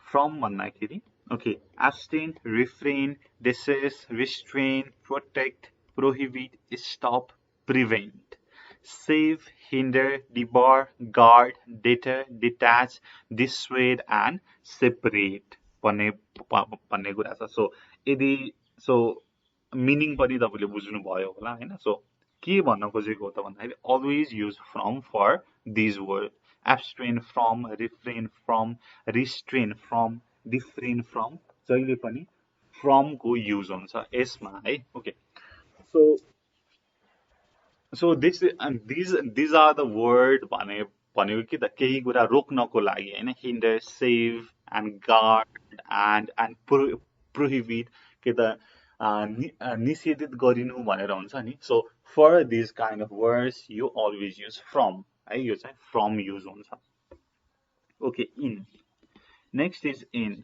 फ्रम भन्दाखेरि okay abstain refrain dishes restrain protect prohibit stop prevent save, hinder, debar, guard, deter, detach, dissuade, and separate भन्ने कुरा छ सो यदि सो मिनिङ पनि तपाईँले बुझ्नुभयो होला होइन सो के भन्न खोजेको हो त भन्दाखेरि always use from for these word abstain from refrain from restrain from डिफ्रेन फ्रम जहिले पनि फ्रमको युज हुन्छ यसमा है okay so So these are the word भनेको कि त केही कुरा रोक्नको लागि होइन hinder save and guard and prohibit के त निषेधित गरिनु भनेर हुन्छ नि so for this kind of words you always use from है यो चाहिँ फ्रम युज हुन्छ okay in next is in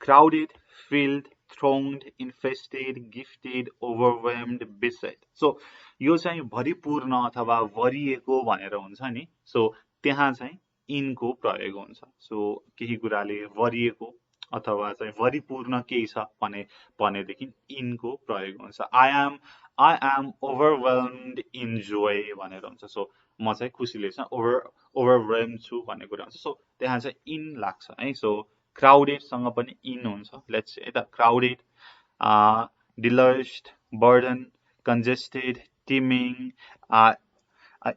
crowded, filled, thronged, infested, gifted, overwhelmed, beset. So यो चाहिँ भरिपूर्ण अथवा भरिएको भनेर हुन्छ नि सो त्यहाँ चाहिँ इनको प्रयोग हुन्छ सो केही कुराले भरिएको अथवा चाहिँ भरिपूर्ण केही छ भनेदेखि इनको प्रयोग हुन्छ आई एम ओभरवेल्म्ड इन जोय भनेर हुन्छ सो म चाहिँ खुसीले चाहिँ ओभरवेल्म्ड छु भन्ने कुरा हुन्छ सो त्यहाँ चाहिँ इन लाग्छ है सो क्राउडेड सँग पनि इन हुन्छ लेट्स से त क्राउडेड डिलर्स्ड burden congested teeming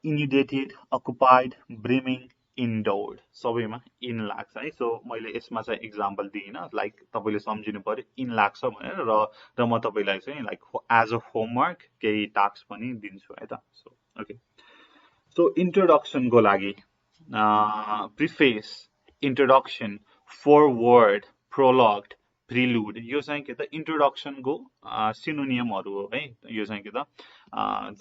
inundated occupied brimming indored सबैमा इन लाग्छ है सो मैले यसमा चाहिँ एक्जाम्पल दिइनँ लाइक तपाईँले सम्झिनु पर्यो इन लाग्छ भनेर र म तपाईँलाई चाहिँ लाइक एज अ होमवर्क केही टास्क पनि दिन्छु है त सो ओके सो इन्ट्रोडक्सनको लागि preface introduction forward, prologue, prelude यो चाहिँ के त इन्ट्रोडक्सनको सिनोनियमहरू हो है यो चाहिँ के त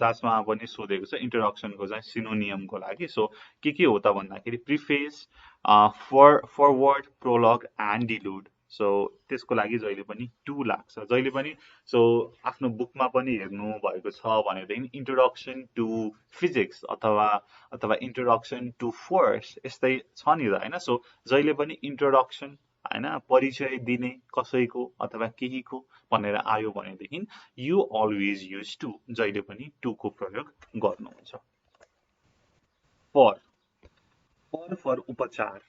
जसमा पनि सोधेको छ इन्ट्रोडक्सनको चाहिँ सिनोनियमको लागि सो के हो त भन्दाखेरि प्रिफेस फरवर्ड प्रोलग एन्ड डिलुड सो त्यसको लागि जहिले पनि टु लाग्छ जहिले पनि सो आफ्नो बुकमा पनि हेर्नु भएको छ भनेदेखि इन्ट्रोडक्सन टु फिजिक्स अथवा इन्ट्रोडक्सन टु फोर्स यस्तै छ नि त होइन सो जहिले पनि इन्ट्रोडक्सन होइन परिचय दिने कसैको अथवा केहीको भनेर आयो भनेदेखि यु अलवेज युज टु जहिले पनि टुको प्रयोग गर्नुहुन्छ फर उपचार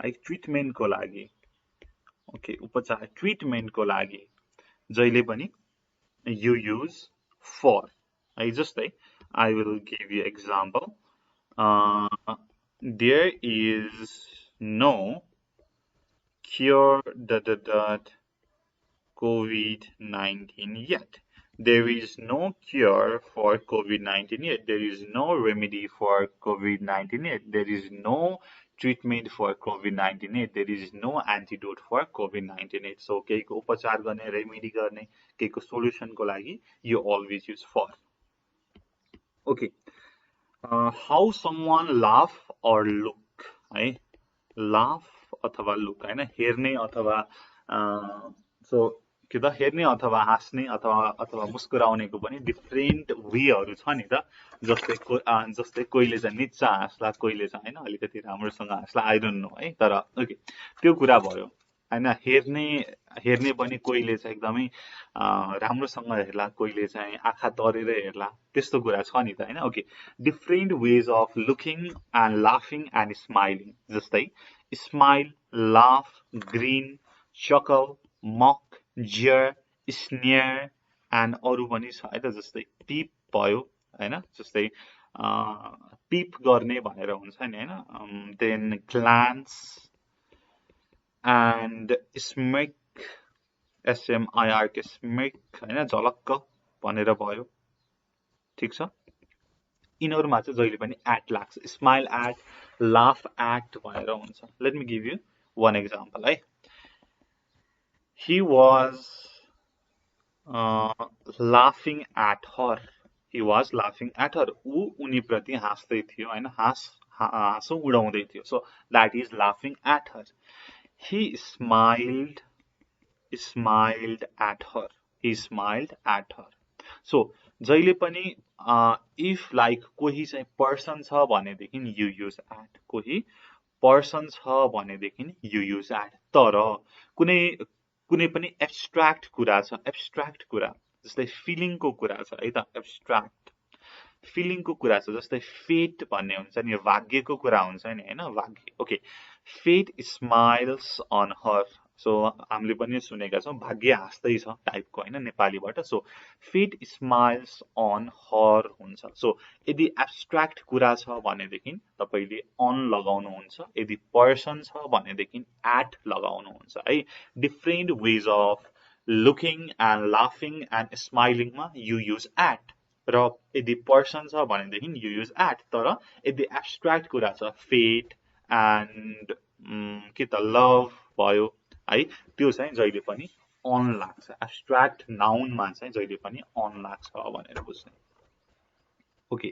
है ट्रिटमेन्टको लागि ओके उपचार ट्रिटमेन्टको लागि जहिले पनि यु युज फर है जस्तै I will give you example there is no cure ... COVID-19 yet. There is no cure for COVID-19 yet. There is no remedy for COVID-19 yet. There is no treatment for COVID-19 yet. There is no antidote for COVID-19 yet. So, केहीको उपचार गर्ने remedy गर्ने केहीको सोल्युसनको लागि you always use for. Okay. How someone laugh or look है laugh अथवा look होइन हेर्ने अथवा सो के त हेर्ने अथवा हाँस्ने अथवा मुस्कुराउनेको पनि डिफ्रेन्ट वेहरू छ नि त जस्तै कोहीले चाहिँ निच्चा हाँस्ला कोहीले चाहिँ होइन अलिकति राम्रोसँग हाँस्ला आई डोन्ट नो है तर ओके त्यो कुरा भयो होइन हेर्ने पनि कोहीले चाहिँ एकदमै राम्रोसँग हेर्ला कोहीले चाहिँ आँखा तरेर हेर्ला त्यस्तो कुरा छ नि त होइन okay different ways of looking and लाफिङ एन्ड स्माइलिङ जस्तै smile, laugh, grin, chuckle, mock, jeer, sneer, and अरू पनि छ है त जस्तै peep भयो हैन जस्तै peep गर्ने भनेर हुन्छ नि हैन then glance and smirk SMIRK smirk हैन झलक्क भनेर भयो ठीक छ यिनीहरुमा चाहिँ जहिले पनि एट लाग्छ स्माइल एट लाफ एट भनेर हुन्छ let me give you one example है he was laughing at her he was laughing at her ऊ उनीप्रति हाँस्दै थियो हैन हाँसो उडाउँदै थियो so that is laughing at her he smiled at her he smiled at her so जहिले पनि if like कोही चाहिँ पर्सन छ भनेदेखि you use at कोही पर्सन छ भनेदेखि you use at तर कुनै पनि एब्स्ट्र्याक्ट कुरा छ एब्स्ट्र्याक्ट कुरा जस्तै फिलिङ को कुरा छ है त एब्स्ट्र्याक्ट फिलिङ को कुरा छ जस्तै फेट भन्ने हुन्छ नि भाग्यको कुरा हुन्छ नि हैन भाग्य okay fate smiles on her so हामीले पनि सुनेका छौं भाग्य हाँस्दै छ टाइपको हैन नेपालीबाट सो फेट स्माइल्स अन हर हुन्छ सो यदि एब्स्ट्र्याक्ट कुरा छ भनेदेखि तपाईले अन लगाउनु हुन्छ यदि पर्सन छ भनेदेखि एट लगाउनु हुन्छ है different ways of looking and लाफिङ एन्ड स्माइलिङ मा यु युज एट र यदि पर्सन छ भनेदेखि यु युज एट तर यदि एब्स्ट्र्याक्ट कुरा छ फेट एन्ड के त लभ भयो है त्यो चाहिँ जहिले पनि अन लाग्छ एब्स्ट्र्याक्ट नाउन मा चाहिँ जहिले पनि अन लाग्छ भनेर बुझ्नु ओके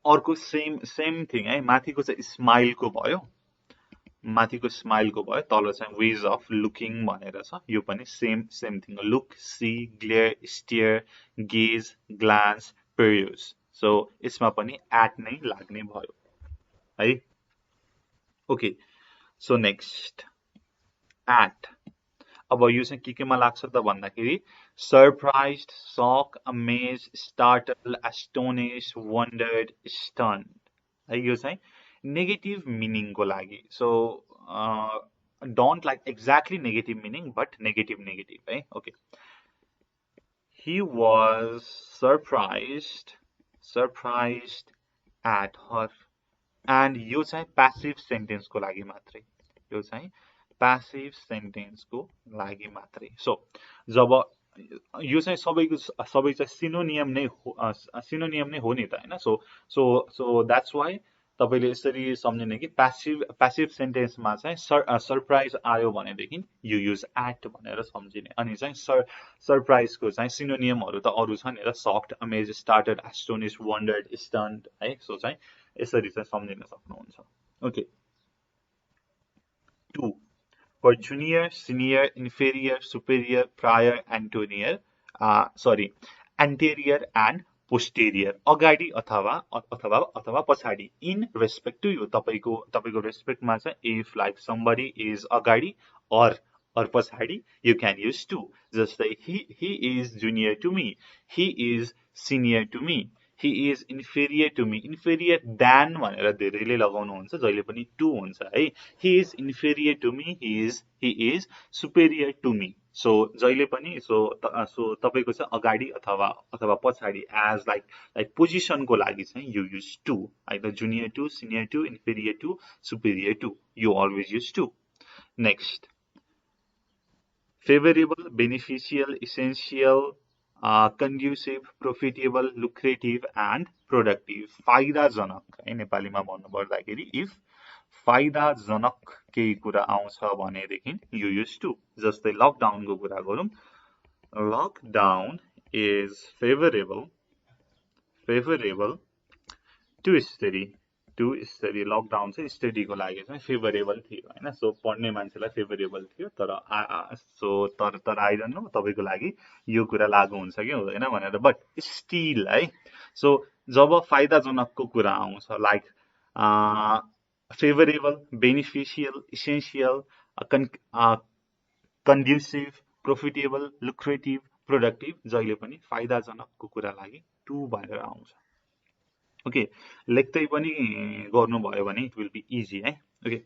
अर्को सेम थिङ है माथिको चाहिँ स्माइल को भयो माथिको स्माइल को भयो तल चाहिँ वेज अफ लुकिङ भनेर छ यो पनि same thing look see glare stare gaze glance peruse so यसमा पनि एट नै लाग्ने भयो है ओके सो नेक्स्ट एट अब यो चाहिँ केमा लाग्छ त भन्दाखेरि सरप्राइज्ड शक अमेज स्टार्टल एस्टोनिश वन्डर्ड स्टन्ड है यो चाहिँ नेगेटिभ मिनिङ को लागि so don't like exactly negative meaning but negative है okay he was surprised at her and यो चाहिँ passive sentence को लागि मात्रै यो चाहिँ passive sentence को लागि मात्रै so जब यो चाहिँ सबै चाहिँ सिनोनियम नै हो नि त हैन so that's why तपाईले यसरी सम्झिने कि passive sentence मा चाहिँ सरप्राइज आयो भनेदेखि you use at भनेर सम्झिने अनि चाहिँ सरप्राइज को चाहिँ सिनोनियमहरु त अरु छ नि त shocked amazed startled astonished wondered stunned है सो चाहिँ यसरी चाहिँ सम्झिन सक्नुहुन्छ okay 2 for junior senior inferior superior prior anterior and posterior अगाडि अथवा पछाडी in respect to you तपाईको respect मा चाहिँ if like somebody is अगाडि or पछाडी you can use to जस्तै he is junior to me he is senior to me he is inferior to me inferior than भनेर धेरैले लगाउनु हुन्छ जहिले पनि to हुन्छ है he is inferior to me he is superior to me so जहिले पनि so तपाईको चाहिँ अगाडि अथवा पछाडी as like position को लागि चाहिँ you use to either junior to senior to inferior to superior to you always use to next favorable beneficial essential conducive profitable lucrative and productive फाइदाजनक है नेपालीमा भन्नु पर्दाखेरि if फाइदाजनक केही कुरा आउँछ भनेदेखि you use to जस्तै लकडाउन को कुरा गरौँ lockdown is favorable to study lockdown चाहिँ स्टडी को लागि चाहिँ फेभरेबल थियो हैन सो पढ्ने मान्छेलाई फेभरेबल थियो तर आई डोन्ट नो तपाईको लागि यो कुरा लागू हुन्छ कि हुँदैन भनेर बट स्टिल है सो जब फाइदाजनक को कुरा आउँछ like favourable beneficial essential conducive profitable lucrative productive जहिले पनि फाइदाजनक को कुरा लागि to भनेर आउँछ ओके लेख्दै पनि गर्नु भयो भने it will be easy है okay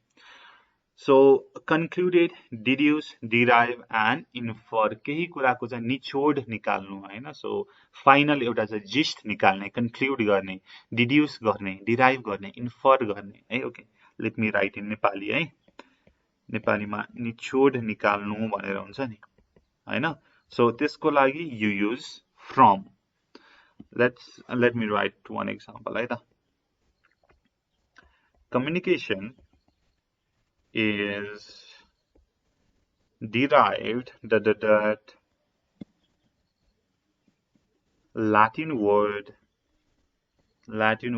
so concluded deduce derive and infer केही कुराको चाहिँ निचोड निकाल्नु हैन so फाइनल एउटा चाहिँ जिस्ट निकाल्ने कन्क्लुड गर्ने डिड्युस गर्ने डिराइभ गर्ने इन्फर गर्ने है okay let me right in Nepali है नेपालीमा निचोड निकाल्नु भनेर हुन्छ नि हैन so त्यसको लागि you use from let me write one example है त communication is derived the Latin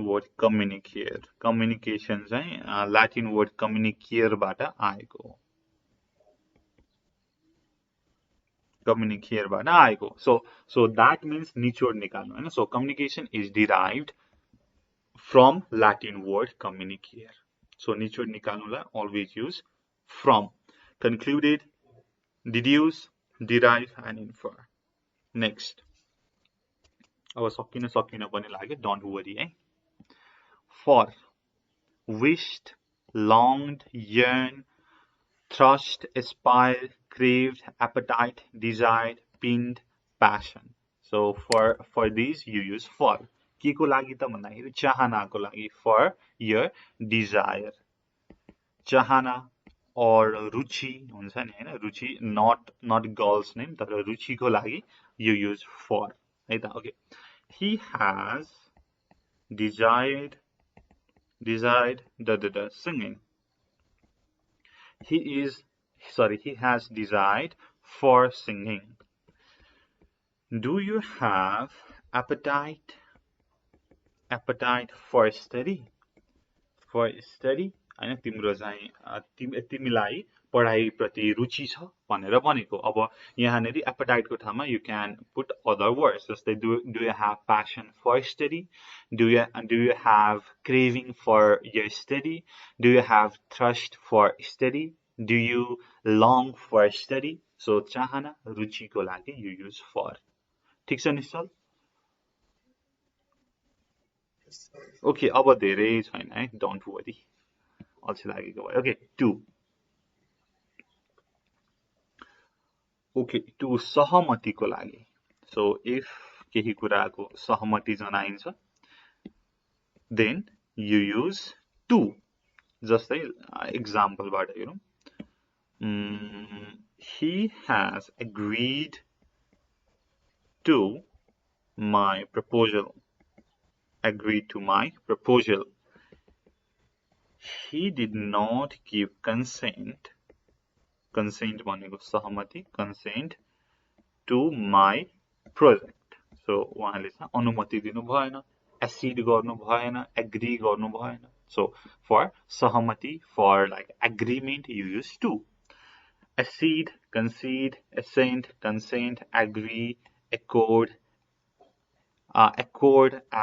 word communicate communication चाहिँ Latin word communicare बाट आएको communicare बाट आएको so that means निचोड निकाल्नु हैन so communication is derived from Latin word communicare so निचोड निकाल्नुलाई always use from concluded deduce derive and infer next अब सकिन पनि लाग्यो don't worry है for wished longed yearned thrust aspired craved appetite desired pinned passion so for these you use for के को लागि त भन्दाखेरि चाहनाको लागि for your desire चाहना or रुचि हुन्छ नि हैन रुचि not girl's name तर रुचि को लागि you use for है त okay he has desired the singing he has desired for singing do you have appetite for study हैन तिम्रो चाहिँ तिमीलाई पढाइ प्रति रुचि छ भनेर भनेको अब यहाँनेरि appetite को ठाउँमा you can put other words जस्तै do you have passion for study do you have craving for your study do you have thirst for study do you long for study so चाहना रुचि को लागि you use for ठीक छ निश्चल okay अब धेरै छैन है don't worry अल्छी लागेको भयो okay 2 okay 2 सहमति को लागि so if केही कुराको सहमति जनाइन्छ then you use to जस्तै example बाट हेरौं he has agreed to my proposal he did not give consent भनेको सहमति consent to my project so उहाँले चाहिँ अनुमति दिनु भएन accede गर्नु भएन agree गर्नु भएन so for सहमति for like agreement you use to accede concede assent consent agree accord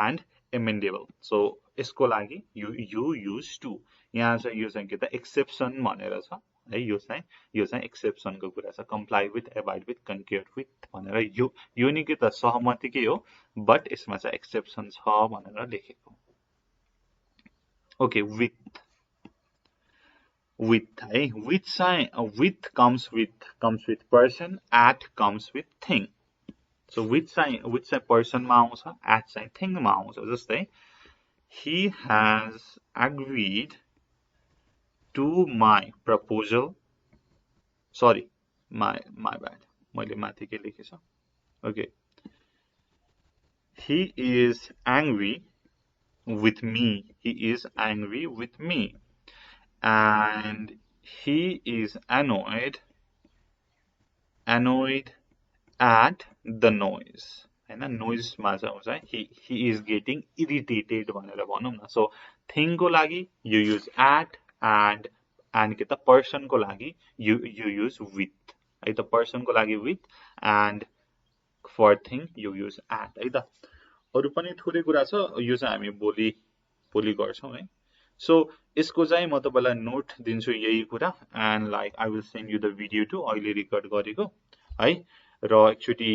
and amendable so यसको लागि you use to यहाँ चाहिँ यो चाहिँ के त exception भनेर छ है यो चाहिँ exception को कुरा छ comply with abide with concur with भनेर यो नि के त सहमतिकै हो but यसमा चाहिँ exception छ भनेर लेखेको okay with है with comes with person at comes with thing so with चाहिँ person मा आउँछ at चाहिँ thing मा आउँछ जस्तै he has agreed to my proposal sorry my bad मैले माथि के लेखेछ okay he is angry with me and he is annoyed at the noise हैन noise मा चाहिँ he is getting irritated भनेर भनौं न so thing को लागि you use at and के त person को लागि you use with है त person को लागि with and for thing you use at है त अरु पनि थोरै कुरा छ यो चाहिँ हामी भोलि गर्छौं है so यसको चाहिँ म तपाईलाई नोट दिन्छु यही कुरा and like I will send you the video too अहिले रेकर्ड गरेको है र एकचोटी